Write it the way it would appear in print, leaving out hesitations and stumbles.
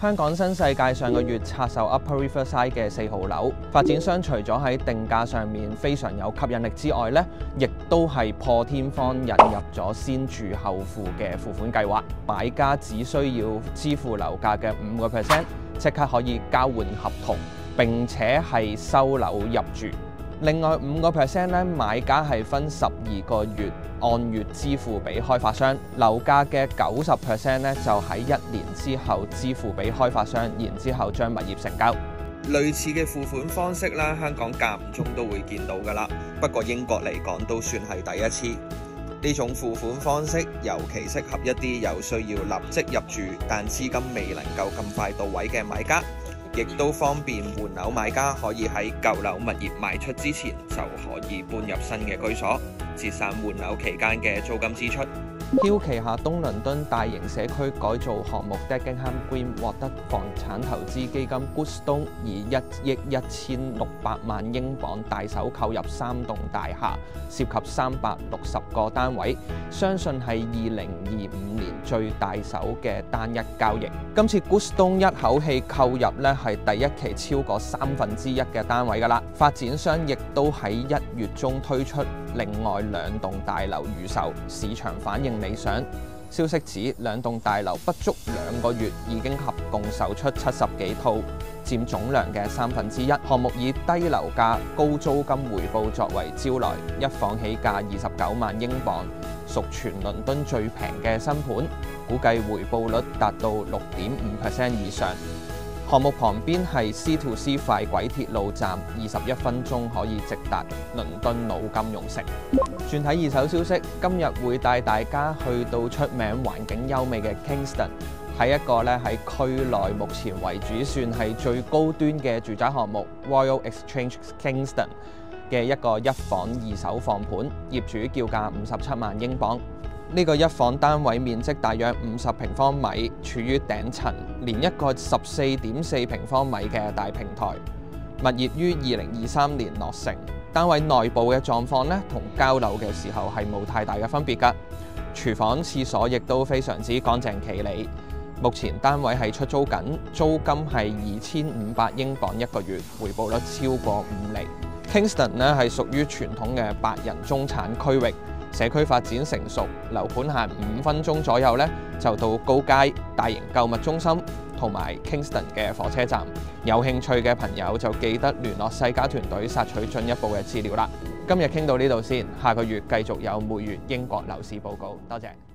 香港新世界上個月拆售 Upper Riverside 嘅4號樓，發展商除咗喺定價上面非常有吸引力之外呢，亦都係破天荒引入咗先住後付嘅付款計劃，買家只需要支付樓價嘅5%，即刻可以交換合同，並且係收樓入住。另外5%咧，買家係分12個月按月支付俾開發商，樓價嘅90%咧就喺1年之後支付俾開發商，然之後將物業成交。類似嘅付款方式啦，香港間唔中都會見到㗎啦。不過英國嚟講都算係第一次。呢種付款方式尤其適合一啲有需要立即入住，但資金未能夠咁快到位嘅買家。亦都方便換樓買家可以喺舊樓物業賣出之前就可以搬入新嘅居所，節省換樓期間嘅租金支出。HILL 旗下東倫敦大型社區改造項目 Dagenham Green 獲得房產投資基金 Goodstone 以1億1600萬英鎊大手購入3棟大廈，涉及360個單位，相信係2025年最大手嘅單一交易。今次 Goodstone 一口氣購入咧係第一期超過1/3嘅單位㗎啦，發展商亦都喺1月中推出另外2棟大樓預售，市場反應理想。消息指2棟大樓不足2個月已經合共售出70幾套，佔總量嘅1/3。項目以低樓價、高租金回報作為招來，一房起價29萬英鎊，屬全倫敦最平嘅新盤，估計回報率達到6.5% 以上。項目旁邊係 C2C 快軌鐵路站，21分鐘可以直達倫敦老金融城。轉睇二手消息，今日會帶大家去到出名環境優美嘅 Kingston， 係一個喺區內目前為止算係最高端嘅住宅項目 Royal Exchange Kingston 嘅一個1房2手放盤，業主叫價57萬英鎊。呢個1房單位面積大約50平方米，處於頂層，連一個14.4平方米嘅大平台。物業於2023年落成，單位內部嘅狀況呢，同交樓嘅時候係冇太大嘅分別㗎。廚房、廁所亦都非常之乾淨企理。目前單位係出租緊，租金係2500英鎊一個月，回報率超過5厘。Kingston 呢係屬於傳統嘅白人中產區域。社區發展成熟，樓盤行5分鐘左右呢，就到高街、大型購物中心同埋 Kingston 嘅火車站。有興趣嘅朋友就記得聯絡世嘉團隊索取進一步嘅資料啦。今日傾到呢度先，下個月繼續有每月英國樓市報告。多謝。